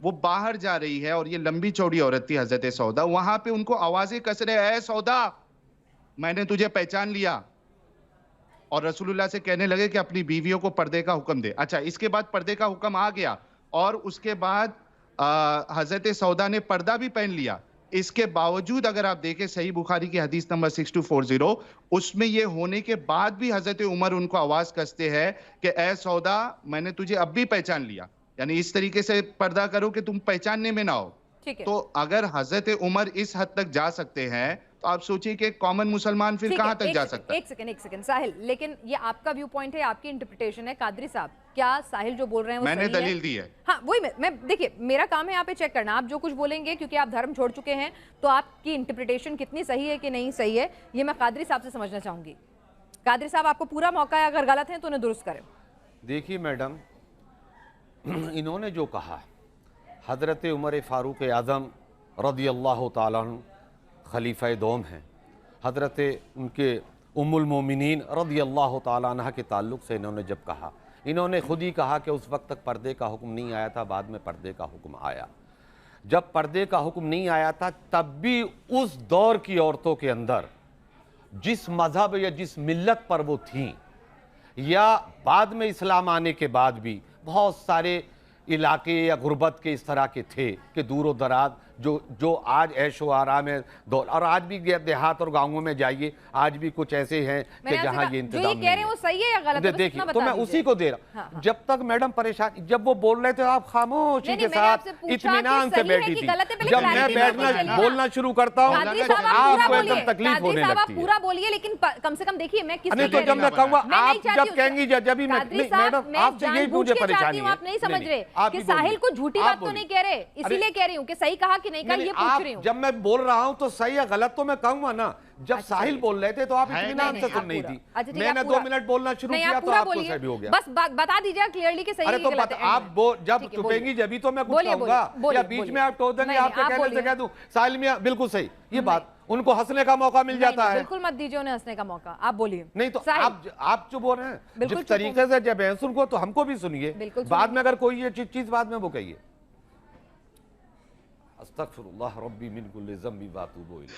وہ باہر جا رہی ہے اور یہ لمبی چوڑی عورت تھی حضرت سودا, وہاں پہ ان کو آوازیں کس رہے, اے سودا میں نے تجھے پہچان لیا, اور رسول اللہ سے کہنے لگے کہ اپنی بیویوں کو پردے کا حکم دے. اچھا, اس کے بعد پردے کا حکم آ گیا اور اس کے بعد حضرت سودا نے پردہ بھی پہن لیا. اس کے باوجود اگر آپ دیکھیں صحیح بخاری کی حدیث نمبر 6240, اس میں یہ ہونے کے بعد بھی حضرت عمر ان کو آواز کستے ہیں کہ اے سودا میں نے تجھے اب بھی پہچان لیا, یعنی اس طریقے سے پردہ کرو کہ تم پہچاننے میں نہ ہو. تو اگر حضرت عمر اس حد تک جا سکتے ہیں تو آپ سوچیں کہ کامن مسلمان پھر کہاں تک جا سکتا ہے. ایک سیکنڈ ساحل, لیکن یہ آپ کا ویو پوائنٹ ہے, آپ کی انٹرپریٹیشن ہے. قادری صاحب, کیا ساحل جو بول رہے ہیں وہ میں نے صحیح ہے؟ دلیل دی ہے. ہاں وہی میں دیکھیے, میرا کام ہے یہاں پہ چیک کرنا, آپ جو کچھ بولیں گے کیونکہ آپ دھرم چھوڑ چکے ہیں تو آپ کی انٹرپریٹیشن کتنی صحیح ہے کہ نہیں صحیح ہے, یہ میں قادری صاحب سے سمجھنا چاہوں گی. قادری صاحب, آپ کو پورا موقع ہے, اگر غلط ہیں تو انہیں درست کریں. دیکھیے میڈم, انہوں نے جو کہا, حضرت عمر فاروق اعظم رضی اللہ تعالیٰ عنہ خلیفہ دوم ہیں, حضرت ان کے ام المومنین رضی اللہ تعالیٰ عنہ کے تعلق سے انہوں نے جب کہا, انہوں نے خود ہی کہا کہ اس وقت تک پردے کا حکم نہیں آیا تھا, بعد میں پردے کا حکم آیا. جب پردے کا حکم نہیں آیا تھا تب بھی اس دور کی عورتوں کے اندر جس مذہب یا جس ملت پر وہ تھیں, یا بعد میں اسلام آنے کے بعد بھی بہت سارے علاقے یا غربت کے اس طرح کے تھے کہ دور و دراز جو آج عیش و آرام ہے دور, اور آج بھی دیہات اور گاؤں میں جائیے, آج بھی کچھ ایسے ہیں کہ جہاں یہ انتظام نہیں ہے. جو یہ کہہ رہے ہیں وہ صحیح ہے یا غلط ہے؟ دیکھیے, تو میں اسی کو دے رہا ہوں. جب تک میڈم پریشان, جب وہ بول رہے تھے آپ خاموشی کے ساتھ اطمینان سے بیٹھی تھی, جب میں بیٹھنا بولنا شروع کرتا ہوں آپ کو ایک دم تکلیف ہونے لگتی ہے. پورا بولیے, لیکن کم سے کم دیکھیے میں کس نہیں تو جب میں کہوں گا آپ جب کہیں گی جبھی میں, میڈم آپ سے یہی مجھے پریشانی ہے. آپ نہیں سمجھ رہے کہ ساحل کو جھوٹی بات تو نہیں کہہ رہے, اسی لیے کہہ رہی ہوں کہ صحیح کہا کہ نہیں کہا, یہ پوچھ رہی ہوں. جب میں بول رہا ہوں تو صحیح ہے غلط تو میں کہوں گا نا. جب ساحل بول رہے تھے تو آپ اطمینان سے سن نہیں تھی, میں نے 2 منٹ بولنا شروع کیا تو آپ کو صحیح بھی ہو گیا. بس بتا دیجئے کلیئرلی کہ صحیح ہے کہ غلط ہے. آپ جب چپیں گی جبھی تو میں کچھ کہوں گا, یا بیچ میں آپ ٹوک دیں گے آپ کے کہنے سے کہہ دوں ساحل میاں بالکل صحیح, یہ بات ان کو ہنسنے کا موقع مل جاتا ہے. بالکل مت دیجئے انہیں ہنسنے کا موقع, آپ بولیے. نہیں تو آپ جو بول رہے ہیں جس طریقے سے جب ہیں سن کو تو ہم کو بھی سنیے, بعد میں اگر کوئی یہ چیز بعد میں وہ کہیے. استغفر اللہ ربی من کل ذنب واتوب الیہ.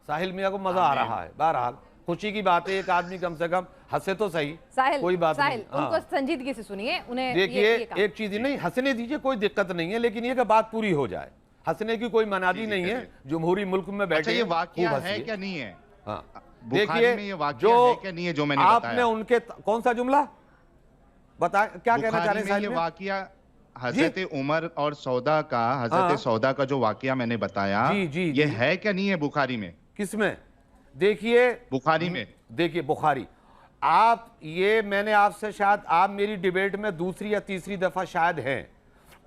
ساحل میاں کو مزہ آ رہا ہے, بہرحال خوشی کی بات ہے, ایک آدمی کم سے کم ہنسے تو صحیح, کوئی بات نہیں. ان کو سنجیدگی سے سنیے, انہیں دیکھیے ایک چیز ہی نہیں, ہنسنے دیجئے کوئی دقت نہیں ہے, لیکن یہ کہ بات پوری ہو جائے. ہنسنے کی کوئی منادی نہیں ہے, جمہوری ملک میں بیٹھے یہ واقعہ ہے کیا نہیں ہے. ہاں دیکھیے جو آپ نے ان کے کون سا جملہ بتا, کیا کہنا چاہ رہے ہیں یہ واقعہ حضرت عمر اور سودا کا, حضرت سودا کا جو واقعہ میں نے بتایا, یہ ہے کیا نہیں ہے بخاری میں؟ کس میں؟ دیکھیے بخاری میں, دیکھیے بخاری, آپ یہ میں نے آپ سے شاید آپ میری ڈیبیٹ میں دوسری یا تیسری دفعہ شاید ہیں,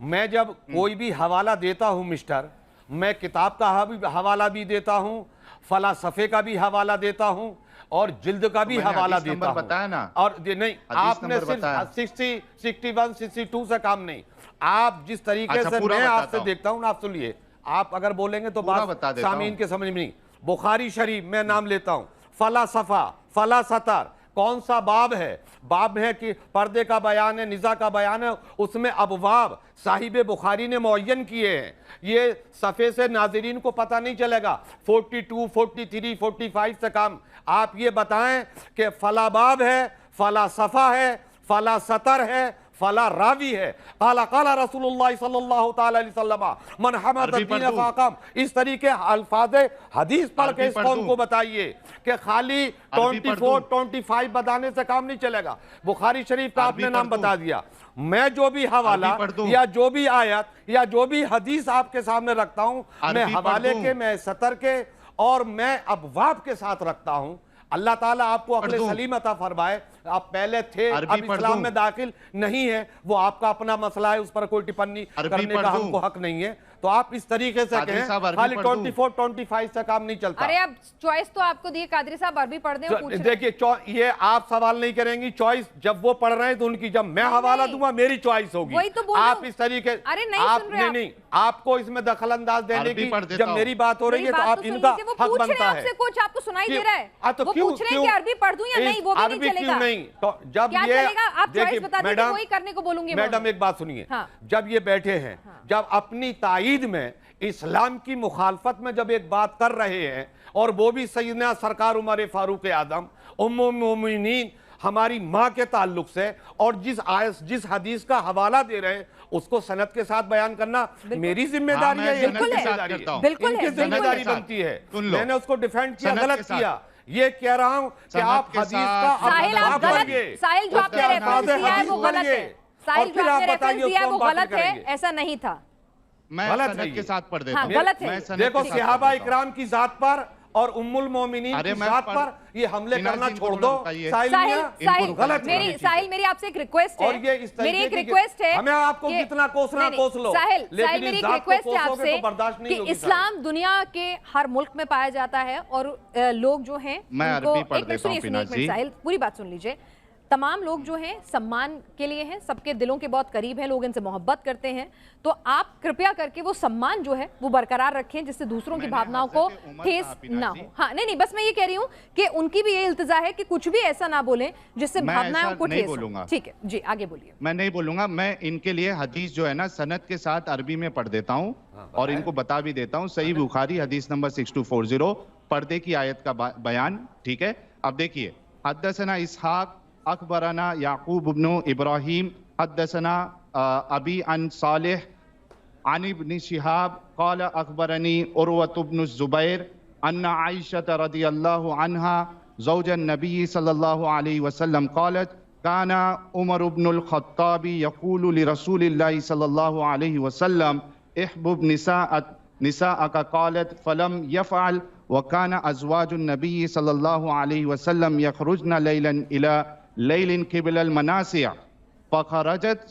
میں جب کوئی بھی حوالہ دیتا ہوں مسٹر, میں کتاب کا حوالہ بھی دیتا ہوں, فلسفے کا بھی حوالہ دیتا ہوں, اور جلد کا بھی حوالہ دیتا ہوں. بتایا نا, اور نہیں آپ نے صرف 61 62 سے کام نہیں, آپ جس طریقے سے میں آپ سے دیکھتا ہوں آپ سنیے, آپ اگر بولیں گے تو بات سامعین کے سمجھ میں نہیں. بخاری شریف میں نام لیتا ہوں, فلسفہ فلا سطر, کون سا باب ہے؟ باب ہے کہ پردے کا بیان ہے, نزا کا بیان ہے, اس میں ابواب صاحب بخاری نے معین کیے ہیں. یہ صفحے سے ناظرین کو پتہ نہیں چلے گا, 42 43 45 سے کام. آپ یہ بتائیں کہ فلا باب ہے, فلا صفحہ ہے, فلا سطر ہے, فلا راوی ہے, قال رسول اللہ صلی اللہ تعالی علیہ وسلم من حمد الدین فاقم. اس طریقے الفاظ حدیث پڑھ کے اس قوم کو بتائیے کہ خالی 24 25 بتانے سے کام نہیں چلے گا. بخاری شریف کا آپ نے نام بتا دیا, میں جو بھی حوالہ یا جو بھی آیت یا جو بھی حدیث آپ کے سامنے رکھتا ہوں, میں حوالے کے, میں سطر کے اور میں ابواب کے ساتھ رکھتا ہوں. اللہ تعالیٰ آپ کو عقل سلیم عطا فرمائے. آپ پہلے تھے, اب اسلام میں داخل نہیں ہے, وہ آپ کا اپنا مسئلہ ہے, اس پر کوئی ٹپنی کرنے کا ہم کو حق نہیں ہے. تو آپ اس طریقے سے کہیں خالی 24-25 سے کام نہیں چلتا. ارے اب چوائس تو آپ کو دیے قادری صاحب عربی پڑھ دیں اور پوچھ رہے ہیں. دیکھیے یہ آپ سوال نہیں کریں گی, چوائس جب وہ پڑھ رہے ہیں تو ان کی, جب میں حوالہ دوں گا میری چوائس ہوگی. آپ اس طریقے نہیں, آپ کو اس میں دخل انداز دینے کی, جب میری بات ہو رہی ہے تو آپ ان کا حق بنتا ہے. کچھ آپ کو سنائی دے رہا ہے, وہ پوچھ رہے ہیں کہ عربی پڑھ دوں یا نہیں, وہ بھی نہیں چلے گا. نہیں تو جب یہ دیکھیے میڈم ایک بات سنیے, جب یہ بیٹھے ہیں, جب اپنی تائید میں اسلام کی مخالفت میں جب ایک بات کر رہے ہیں, اور وہ بھی سیدنا سرکار عمر فاروق اعظم ام المومنین ہماری ماں کے تعلق سے, اور جس حدیث کا حوالہ دے رہے ہیں اس کو سند کے ساتھ بیان کرنا میری ذمہ داری ہے, ان کی ذمہ داری بنتی ہے. میں نے اس کو ڈیفینڈ کیا, غلط کیا. یہ کہہ رہا ہوں کہ آپ حدیث کا ساحل جو آپ نے ریفرنس دیا ہے وہ غلط ہے, ساحل جو آپ نے ریفرنس دیا ہے وہ غلط ہے, ایسا نہیں تھا. میں سند کے ساتھ پڑھ دیتا ہوں. غلط ہے. دیکھو صحابہ اکرام کی ذات پر اور ام المومنین کی ذات پر یہ حملے کرنا چھوڑ دو. ساحل میری آپ سے ایک ریکویسٹ ہے, میری ایک ریکویسٹ ہے, ہمیں آپ کو کتنا کوسنا کوس لو, ساحل میری ایک ریکویسٹ ہے آپ سے کہ اسلام دنیا کے ہر ملک میں پایا جاتا ہے, اور لوگ جو ہیں میں عربی پڑھ دیتا ہوں. ساحل پوری بات سن لیجئے. تمام لوگ جو ہیں سمان کے لیے ہیں, سب کے دلوں کے بہت قریب ہیں, لوگ ان سے محبت کرتے ہیں, تو آپ کرپیا کر کے وہ سمان جو ہے وہ برقرار رکھیں جس سے دوسروں کی بھاوناؤں کو ٹھیس نہ ہو. ہاں نہیں بس میں یہ کہہ رہی ہوں کہ ان کی بھی یہ التجا ہے کہ کچھ بھی ایسا نہ بولیں جس سے بھاوناؤں کو ٹھیس ہو. ٹھیک ہے جی آگے بولیے. میں نہیں بولوں گا, میں ان کے لیے حدیث جو ہے نا سند کے ساتھ عربی میں پڑھ دیتا ہوں اور ان کو بتا بھی دیتا ہوں. صحیح بخاری حدیث نمبر 6240 پردے کی آیت کا بیان. ٹھیک ہے, اب دیکھیے. حدثنا اسحاق اخبرنا یعقوب بن ابراہیم حدثنا ابی عن صالح عن ابن شہاب قال اخبرنی عروة بن الزبیر ان عائشة رضی اللہ عنہا زوج النبی صلی اللہ علیہ وسلم قالت كان عمر بن الخطاب يقول لرسول الله صلی اللہ علیہ وسلم احبب نساءك قالت فلم يفعل وكان ازواج النبي صلی اللہ علیہ وسلم يخرجن ليلا الى ليل قبل المناصع فخرجت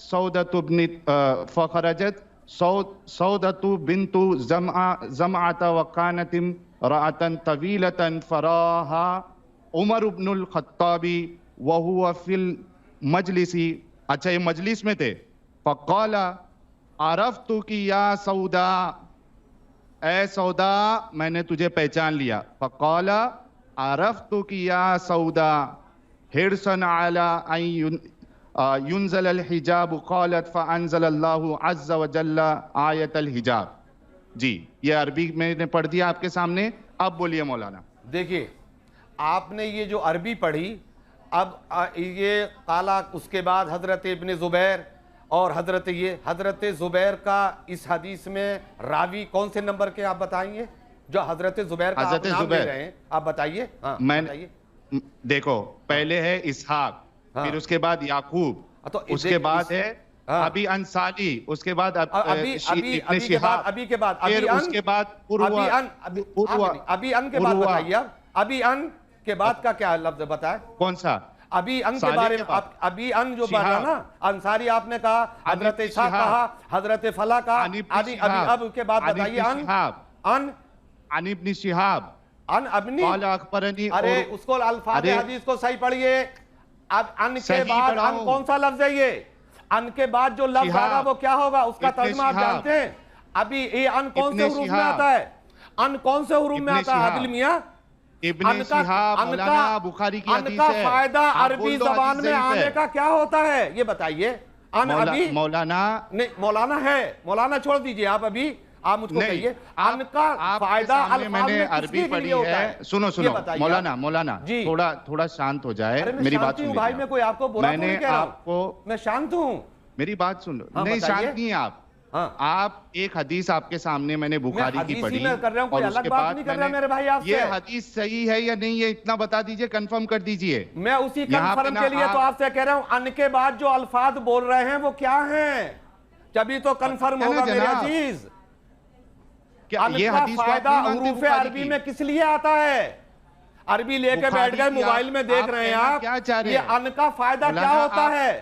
سودة بنت زمعة وكانت امرأة طويلة فراها عمر بن الخطاب وهو في المجلس. اچھا یہ مجلس میں تھے. فقال عرفتك يا سوداء, اے سودا میں نے تجھے پہچان لیا. فقال عرفتك يا سودا حرصا على أن ينزل الحجاب قالت فأنزل الله عز وجل آیت الحجاب. جی یہ عربی میں نے پڑھ دیا آپ کے سامنے. اب بولیے مولانا. دیکھیے آپ نے یہ جو عربی پڑھی, اب یہ قالا, اس کے بعد حضرت ابن زبیر, اور حضرت زبیر کا اس حدیث میں راوی کون سے نمبر کے آپ بتائیں گے جو حضرت زبیر کا آپ نام لے رہے ہیں, آپ بتائیے. میں دیکھو پہلے ہے اسحاق, پھر اس کے بعد یعقوب, اس کے بعد ہے ابی ان صالح, اس کے بعد ابن شہاب, ابی کے بعد پھر اس کے بعد ابی ان کے بعد بتائیے. ابی ان کے بعد کا کیا لفظ بتائے, کون سا ابی ان کے بارے میں؟ ابی ان جو بات ہے نا, انصاری آپ نے کہا, حضرت اسحاق کہا, حضرت فلا کہا, اب کے بعد بتائیے ان ابن شہاب ان ابنی. قال اخبرنی. ارے اس کو الفاظ حدیث کو صحیح پڑھیے. اب ان کے بعد ان کون سا لفظ ہے, یہ ان کے بعد جو لفظ آگا وہ کیا ہوگا, اس کا ترجمہ آپ جانتے ہیں. ابھی یہ ان کون سے حروف میں آتا ہے, ان کون سے حروف میں آتا ہے عادل میاں؟ ابن شہاب مولانا بخاری کی حدیث ہے. ان کا فائدہ عربی زبان میں آنے کا کیا ہوتا ہے یہ بتائیے. ان ابھی مولانا نہیں, مولانا ہے, مولانا چھوڑ دیجئے آپ, ابھی آپ مجھ کو کہیے ان کا فائدہ الفاظ میں عربی پڑھی ہے. سنو مولانا تھوڑا شانت ہو جائے, میری بات سن بھائی. میں کوئی آپ کو برا نہیں کہہ رہا ہوں, میں شانت ہوں. میری بات سن لو. نہیں شانت نہیں آپ. آپ ایک حدیث آپ کے سامنے میں نے بخاری کی پڑھی, اور اس کے بعد یہ حدیث صحیح ہے یا نہیں ہے اتنا بتا دیجئے, کنفرم کر دیجئے. میں اسی کنفرم کے لیے تو آپ سے کہہ رہا ہوں ان کے بعد جو الفاظ بول رہے ہیں وہ کیا ہیں, جبھی تو کنفرم ہوگا میرے عزیز. ان کا فائدہ حروف عربی میں کس لیے آتا ہے؟ عربی لے کے بیٹھ گئے موبائل میں دیکھ رہے ہیں آپ, یہ ان کا فائدہ کیا ہوتا ہے؟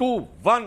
to 1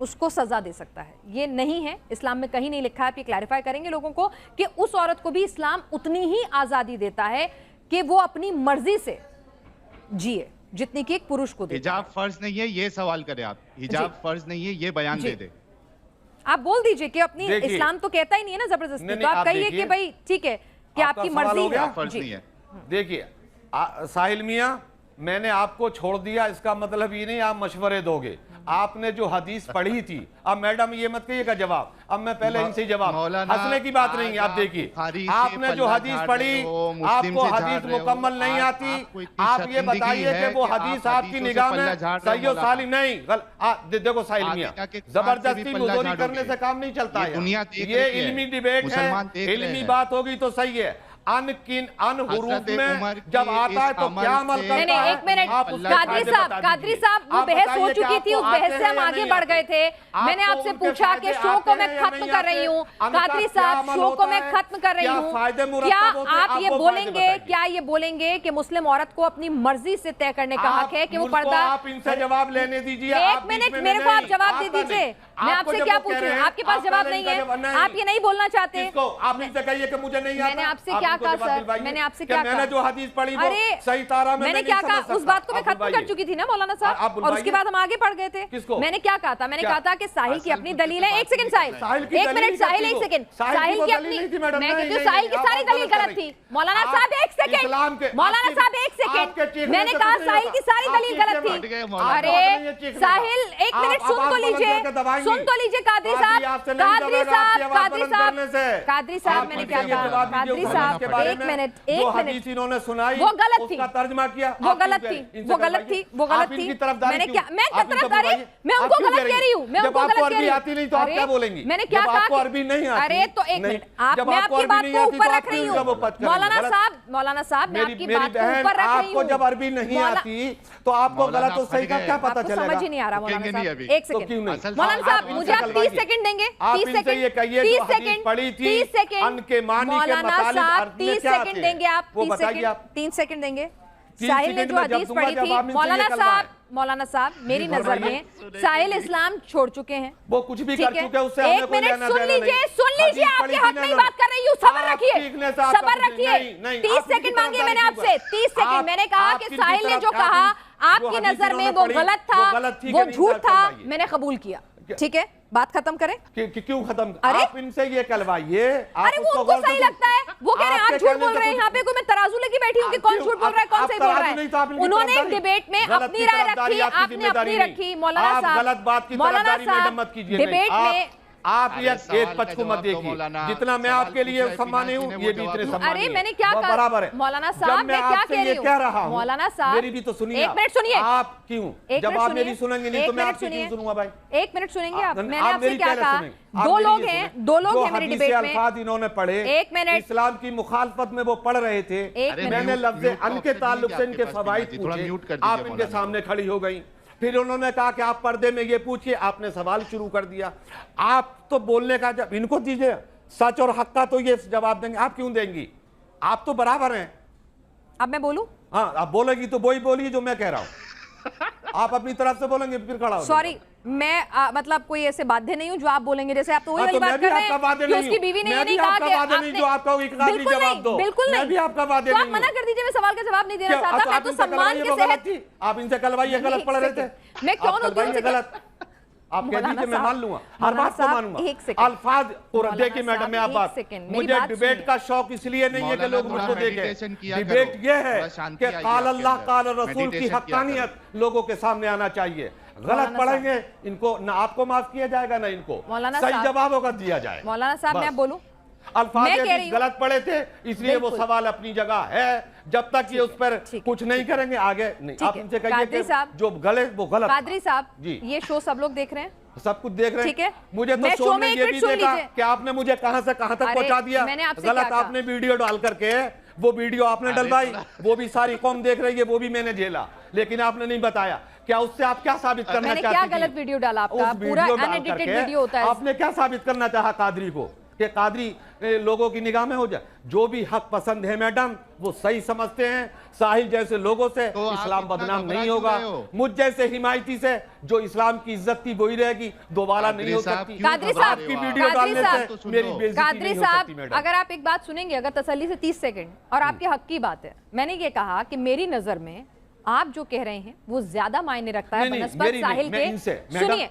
اس کو سزا دے سکتا ہے. یہ نہیں ہے, اسلام میں کہیں نہیں لکھا ہے. آپ یہ کلیریفائی کریں گے لوگوں کو کہ اس عورت کو بھی اسلام اتنی ہی آزادی دیتا ہے کہ وہ اپنی مرضی سے جیے جتنی کہ ایک پروش کو دیتا ہے. حجاب فرض نہیں ہے, یہ سوال کریں آپ. حجاب فرض نہیں ہے, یہ بیان دے دے. آپ بول دیجئے کہ اپنی اسلام تو کہتا ہی نہیں ہے نا زبردستی, تو آپ کہیے کہ بھائی ٹھیک ہے کہ آپ کی مرضی ہے. دیکھیے ساحل میاں, میں نے آپ کو چھوڑ دیا, اس کا مطلب یہ نہیں آپ مشورے دو گے. آپ نے جو حدیث پڑھی تھی, اب میڈم یہ مت کہیے گا جواب, اب میں پہلے ان سے جواب, ہنسنے کی بات نہیں ہے. آپ دیکھیے آپ نے جو حدیث پڑھی, آپ کو حدیث مکمل نہیں آتی, آپ یہ بتائیے کہ وہ حدیث آپ کی نگاہ میں صحیح و سالم نہیں. دیکھو ساحل میاں, زبردستی مزدوری کرنے سے کام نہیں چلتا ہے. یہ علمی ڈیبیٹ ہے, علمی بات ہوگی تو صحیح ہے. ان حروف میں جب آتا ہے تو کیا عمل کرتا ہے. ایک منٹ, قادری صاحب وہ بحث ہو چکی تھی, اس بحث سے ہم آگے بڑھ گئے تھے. میں نے آپ سے پوچھا کہ شو کو میں ختم کر رہی ہوں. قادری صاحب شو کو میں ختم کر رہی ہوں. کیا آپ یہ بولیں گے کہ مسلم عورت کو اپنی مرضی سے طے کرنے کا حق ہے کہ وہ پردہ. آپ ان سے جواب لینے دیجئے. ایک منٹ میرے کو آپ جواب دے دیجئے. میں آپ سے کیا پوچھوں, آپ کے پاس جواب نہیں ہے, آپ یہ نہیں بولنا چاہتے. آپ ان سے کہیے کہ مجھے نہیں آتا. میں نے آپ سے کیا کہا سر, میں نے آپ سے کیا کہا, میں نے جو حدیث پڑھی وہ صحیح تارہ میں نے کیا کہا, اس بات کو میں ختم کر چکی تھی نا مولانا صاحب, اور اس کے بعد ہم آگے بڑھ گئے تھے. میں نے کیا کہا تھا, میں نے کہا تھا کہ ساحل کی اپنی دلیل ہے. ایک سیکنڈ ساحل, ایک منٹ ساحل, ایک سیکنڈ. ساحل کی اپنی, میں کہتی ہوں ساحل کی ساری دلیل غلط تھی. مولانا صاحب ایک سیکنڈ, مولانا صاحب ایک سیکنڈ, میں نے کہا ساحل کی ساری دلیل غلط تھی. ارے ساحل ایک منٹ سن تو لیجئے, سن تو لیجئے. قادری صاحب, قادری صاحب, میں نے کیا کہا, قادری صاحب ایک منٹ, ایک منٹ, انہوں نے سنائی, وہ غلط تھی, اس کا ترجمہ کیا, وہ غلط تھی, وہ غلط تھی, وہ غلط تھی. میں نے کیا, میں طرفداری, میں ان کو غلط کہہ رہی ہوں, میں ان کو غلط کہہ رہی ہوں. آتی نہیں تو آپ کیا بولیں گی, میں نے کیا کہا, عربی نہیں آتی. ارے تو ایک منٹ, میں آپ کی بات کو اوپر رکھ رہی ہوں. مولانا صاحب, میں آپ کی بات کو اوپر رکھ رہی ہوں. آپ کو جب عربی نہیں آتی تو آپ کو غلط و صحیح کا کیا پتہ چلے گا. سمجھ ہی نہیں آ رہا مولانا صاحب. ایک سیکنڈ مولانا صاحب, مجھے آپ 30 سیکنڈ دیں گے, 30 سیکنڈ, 30 سیکنڈ, مولانا صاحب 30 سیکنڈ دیں گے آپ, 30 سیکنڈ دیں گے. ساحل نے جو حدیث پڑھی تھی, مولانا صاحب میری نظر میں ساحل اسلام چھوڑ چکے ہیں, وہ کچھ بھی کر چکے, اس سے ہمیں ایک منٹ سن لیجئے, آپ کے حق میں ہی بات کر رہی ہوں, صبر رکھیے, صبر رکھیے. 30 سیکنڈ مانگے میں نے آپ سے, 30 سیکنڈ. میں نے کہا کہ ساحل نے جو کہا آپ کی نظر میں وہ غلط تھا, وہ جھوٹ تھا, میں نے قبول کیا. ٹھیک ہے, بات ختم کریں. کیوں ختم, آپ ان سے یہ کہلوائیے. ارے وہ ان کو صحیح لگتا ہے, وہ کہہ رہے ہیں آپ جھوٹ بول رہے ہیں. یہاں پہ کوئی میں ترازو لے کے بیٹھی ہوں کہ کون جھوٹ بول رہا ہے, کون صحیح بول رہا ہے. انہوں نے ایک ڈیبیٹ میں اپنی رائے رکھی, آپ نے اپنی رکھی. مولانا صاحب, مولانا صاحب ڈیبیٹ میں آپ یہ ایک پچ کو مت دیکھیے, جتنا میں آپ کے لیے سمانے ہوں یہ بھی اتنے سمانے. ارے میں نے کیا کہا برابر ہے مولانا صاحب, میں کیا کہہ رہا ہوں مولانا صاحب, میری بھی تو سنیے. ایک منٹ سنیے. آپ کیوں, جب آپ میری سنیں گے نہیں تو میں آپ سے کیوں سنوں گا بھائی. ایک منٹ سنیں گے آپ. میں نے آپ سے کیا کہا, دو لوگ ہیں میری ڈیبیٹ میں, الفاظ انہوں نے پڑھے, ایک منٹ, اسلام کی مخالفت میں وہ پڑھ رہے تھے, میں نے لفظ ان کے تعلق سے ان کے فوائد پوچھے, آپ ان کے سامنے کھڑی ہو گئی. پھر انہوں نے کہا کہ آپ پردے میں یہ پوچھئے, آپ نے سوال شروع کر دیا. آپ تو بولنے کا جب ان کو دیجئے, سچ اور حق کا تو یہ جواب دیں گے, آپ کیوں دیں گی, آپ تو برابر ہیں. اب میں بولوں, ہاں آپ بولے گی تو وہی بولیے جو میں کہہ رہا ہوں. آپ اپنی طرف سے بولیں گے پھر کھڑا ہو. سوری, میں مطلب کوئی ایسے بادھے نہیں ہوں جو آپ بولیں گے, جیسے آپ تو وہی والی بات کر رہے ہیں کہ اس کی بیوی نے یہ نہیں کہا کہ آپ نے, بالکل نہیں, بالکل نہیں, تو آپ منع کر دیجئے, میں سوال کا جواب نہیں دینا چاہتا. میں تو سمان کے صحت, آپ ان سے کلوائیے غلط پڑھ رہے تھے, میں کون ہوتی ہوں غلط, آپ کہہ دیجئے میں مان لوں گا, ہر بات کو مانوں گا. الفاظ دیکھیں میڈم, میں آپ بات, مجھے ڈیبیٹ کا شوق اس لیے نہیں ہے کہ لوگ مجھ کو دیکھیں. ڈیبیٹ یہ ہے کہ قال اللہ قال رسول کی حقانیت لوگوں کے سامنے آنا چاہیے. غلط پڑھیں گے ان کو, نہ آپ کو معاف کیا جائے گا نہ ان کو, صحیح جواب ہوگا دیا جائے. مولانا صاحب میں بولوں, الفاظ غلط پڑھے تھے اس لیے وہ سوال اپنی جگہ ہے, جب تک یہ اس پر کچھ نہیں کریں گے آگے نہیں. آپ ان سے کہیے کہ جو غلط وہ غلط. قادری صاحب, یہ شو سب لوگ دیکھ رہے ہیں, سب کچھ دیکھ رہے ہیں. ٹھیک ہے, مجھے تو شو میں یہ بھی دیکھا کہ آپ نے مجھے کہاں سے کہاں تک پہنچا دیا. غلط آپ نے ویڈیو ڈال کر کے, وہ ویڈیو آپ نے ڈلوائی, وہ بھی ساری قوم دیکھ رہی ہے, وہ بھی میں نے جھیلا, لیکن آپ نے نہیں بتایا. کیا اس سے آپ کیا ثابت کرنا چاہتی تھی؟ کیا غلط ویڈیو ڈالا آپ کا, پورا ان ایڈیٹڈ ویڈیو ہوتا ہے. آپ نے کیا ثابت کرنا چاہا قادری کو کہ قادری لوگوں کی نگاہ میں ہو جائے. جو بھی حق پسند ہے میڈم وہ صحیح سمجھتے ہیں, ساحل جیسے لوگوں سے اسلام بدنام نہیں ہوگا, مجھ جیسے حمایتی سے جو اسلام کی عزت تھی وہی رہے گی, دوبارہ نہیں ہو سکتی. قادری صاحب, آپ کی ویڈیو ڈالنے سے میری بے عزتی نہیں ہو سکتی میڈم. اگر آپ ایک بات سنیں گے اگر تسلی سے 30 سیکنڈ, اور آپ کے حق کی بات ہے, میں نے یہ کہا کہ میری نظر میں آپ جو کہہ رہے ہیں وہ زیادہ معنی رکھتا ہے بنسبت ساحل کے. سنیے,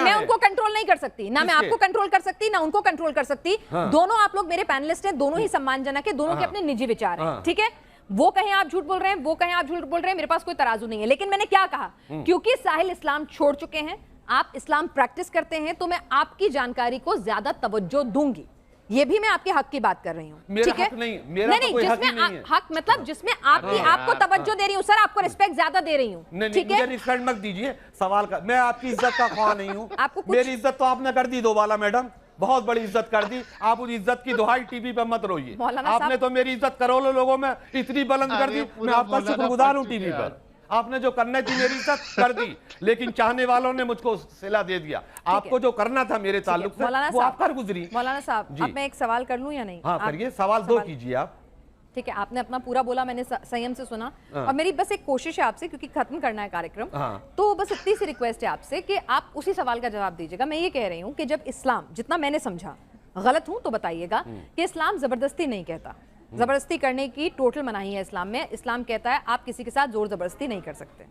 میں ان کو کنٹرول نہیں کر سکتی, نہ میں آپ کو کنٹرول کر سکتی نہ ان کو کنٹرول کر سکتی. دونوں آپ لوگ میرے پینلسٹ ہیں, دونوں ہی سمان جنک ہے, دونوں کے اپنے نجی وچار ہیں, ٹھیک ہے. وہ کہیں آپ جھوٹ بول رہے ہیں, وہ کہیں آپ جھوٹ بول رہے ہیں, میرے پاس کوئی ترازو نہیں ہے. لیکن میں نے کیا کہا, کیونکہ ساحل اسلام چھوڑ چکے ہیں, آپ اسلام پریکٹس کرتے ہیں, تو میں آپ کی جانکاری کو زیادہ توجہ دوں گی. یہ بھی میں آپ کے حق کی بات کر رہی ہوں, ٹھیک ہے. نہیں, جس میں حق مطلب جس میں آپ کو توجہ دے رہی ہوں سر, آپ کو ریسپیکٹ زیادہ دے رہی ہوں, ٹھیک ہے. مجھے ریسپیکٹ مت دیجئے, سوال کا میں آپ کی عزت کا خواہ نہیں ہوں. میری عزت تو آپ نے کر دی دوبالا میڈم, بہت بڑی عزت کر دی. آپ اس عزت کی دہائی ٹی وی پہ مت روئیے. آپ نے تو میری عزت کروڑوں لوگوں میں اتنی بلند کر دی, میں آپ کا شکر گزار ہوں. ٹی وی پر آپ نے جو کرنا تھی میری عزت کر دی, لیکن چاہنے والوں نے مجھ کو صلہ دے دیا. آپ کو جو کرنا تھا میرے تعلق سے وہ آپ کر گزری. مولانا صاحب, اب میں ایک سوال کر لوں یا نہیں؟ ہاں کریے, سوال دو کیجئے آپ. ٹھیک ہے, آپ نے اپنا پورا بولا, میں نے سیم سے سنا, اور میری بس ایک کوشش ہے آپ سے, کیونکہ ختم کرنا ہے کارکرم, تو بس اتنی سی ریکویسٹ ہے آپ سے کہ آپ اسی سوال کا جواب دیجیے گا. میں یہ کہہ رہی ہوں کہ جب اسلام, جتنا میں نے سمجھا, غلط ہوں تو بتائیے گا, کہ اسلام زبردستی نہیں کہتا, زبردستی کرنے کی ٹوٹل مناہی ہے اسلام میں. اسلام کہتا ہے آپ کسی کے ساتھ زور زبردستی نہیں کر سکتے.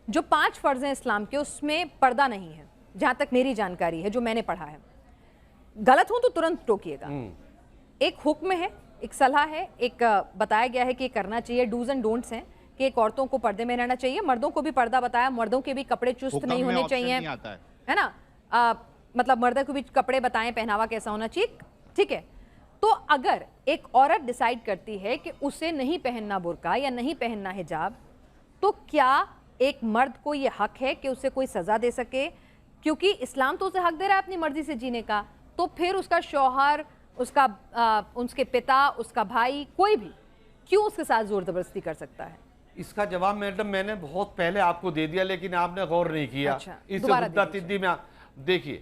جو 5 فرض ہیں اسلام کے, اس میں پردہ نہیں ہے, جہاں تک میری جانکاری ہے, جو میں نے پڑھا ہے. غلط ہوں تو ترنت ٹوکیے گا. ایک حکم ہے, ایک صلاح ہے, ایک بتایا گیا ہے کہ یہ کرنا چاہیے, ڈوز اینڈ ڈونٹس ہیں, کہ ایک عورتوں کو پردے میں رہنا چاہیے, مردوں کو بھی پردہ بتایا, مردوں کے بھی کپڑے چست نہیں ہونے چاہیے, ہے نا, مطلب مردوں کو بھی کپڑے بتائیں, پہناوا کیسا ہونا چاہیے, ٹھیک ہے. تو اگر ایک عورت ڈیسائیڈ کرتی ہے کہ اسے نہیں پہننا برقع یا نہیں پہننا حجاب, تو کیا ایک مرد کو یہ حق ہے کہ اسے کوئی سزا دے سکے؟ کیونکہ اسلام تو اسے حق دے رہا ہے اپنی مرضی سے جینے کا, تو پھر اس کا شوہر, اس کے پتا, اس کا بھائی, کوئی بھی کیوں اس کے ساتھ زور زبردستی کر سکتا ہے؟ اس کا جواب میڈم میں نے بہت پہلے آپ کو دے دیا, لیکن آپ نے غور نہیں کیا. اس مدتی میں دیکھیے,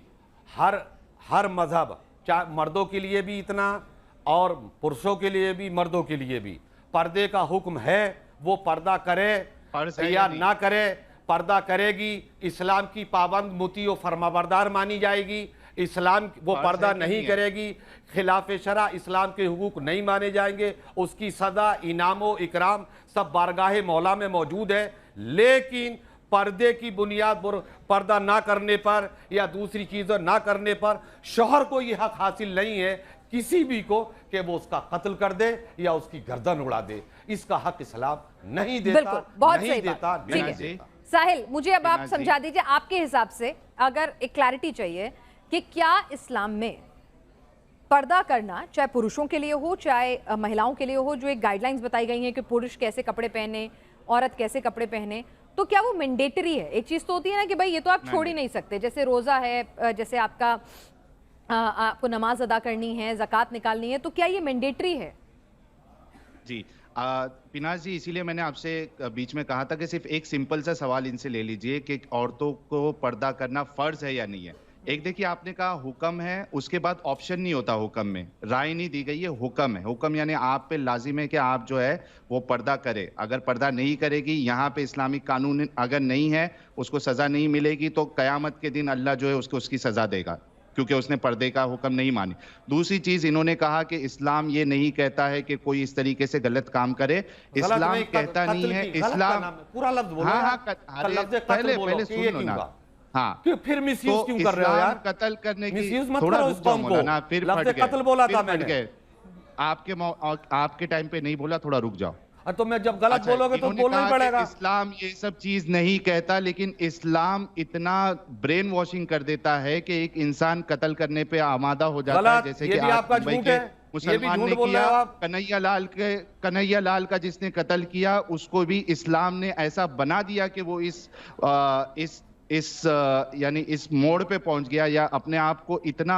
ہر مذہب, چاہے مردوں کے لیے بھی اتنا اور پرشوں کے لیے بھی, مردوں کے لیے بھی پردے کا حکم ہے. وہ پردہ کرے یا نہ کرے, پردہ کرے گی, اسلام کی پابند, مطیع و فرمانبردار مانی جائے گی. اسلام وہ پردہ نہیں کرے گی, خلاف شرع اسلام کے حقوق نہیں مانے جائیں گے, اس کی سزا, انعام و اکرام سب بارگاہ مولا میں موجود ہے. لیکن پردے کی بنیاد پر, پردہ نہ کرنے پر یا دوسری چیزیں نہ کرنے پر شوہر کو یہ حق حاصل نہیں ہے کسی بھی کو کہ وہ اس کا قتل کر دے یا اس کی گردن اڑا دے. اس کا حق اسلام نہیں دیتا, نہیں دیتا, نہیں دیتا. ساحل, مجھے اب آپ سمجھا دیجئے, آپ کے حساب سے اگر ایک کلیرٹی چاہیے کہ کیا اسلام میں پردہ کرنا, چاہے پرشوں کے لیے ہو چاہے مہیلاؤں کے لیے ہو, جو ایک گائیڈ لائنز بتائی گئی ہیں کہ پرش کیسے کپڑے پہنے, عورت کیسے کپڑے پہنے, تو کیا وہ مینڈیٹری ہے؟ ایک چیز تو ہوتی ہے نا کہ بھائی یہ تو آپ چھوڑ ہی نہیں سکتے, جیسے روزہ ہے, جیسے آپ کو نماز ادا کرنی ہے, زکوٰۃ نکالنی ہے, تو کیا یہ مینڈیٹری ہے؟ جی پیناز جی, اسی لیے میں نے آپ سے بیچ میں کہا تھا کہ صرف ایک سمپل سا سوال ان سے لے لیجئے کہ عورتوں کو پردہ کرنا فرض ہے یا نہیں ہے. ایک دیکھیے, آپ نے کہا حکم ہے, اس کے بعد آپشن نہیں ہوتا حکم میں, رائے نہیں دی گئی ہے, حکم ہے. حکم یعنی آپ پہ لازم ہے کہ آپ جو ہے وہ پردہ کرے. اگر پردہ نہیں کرے گی, یہاں پہ اسلامی قانون اگر نہیں ہے, اس کو سزا نہیں ملے گی, تو قیامت کے دن اللہ جو ہے اس کو اس کی سزا دے گا, کیونکہ اس نے پردے کا حکم نہیں مانی. دوسری چیز, انہوں نے کہا کہ اسلام یہ نہیں کہتا ہے کہ کوئی اس طریقے سے غلط کام کرے. اسلام کہتا نہیں ہے, اسلام پورا لفظ بولو, پہلے سن لو نا. ہاں, پھر میس یوز کیوں کر رہے ہو یار؟ قتل کرنے کی, میس یوز مت تھوڑا کرو اس قوم کو. لفظ قتل بولا تھا میں نے, آپ کے ٹائم پہ نہیں بولا, تھوڑا رک جاؤ. تو میں جب غلط بولو گے تو بولنا ہی پڑے گا. اسلام یہ سب چیز نہیں کہتا, لیکن اسلام اتنا برین واشنگ کر دیتا ہے کہ ایک انسان قتل کرنے پہ آمادہ ہو جاتا ہے. جیسے کہ آپ مسلمان نے کیا, کنہیا لال کا جس نے قتل کیا, اس کو بھی اسلام نے ایسا بنا دیا کہ وہ یعنی اس موڑ پہ پہنچ گیا, یا اپنے آپ کو اتنا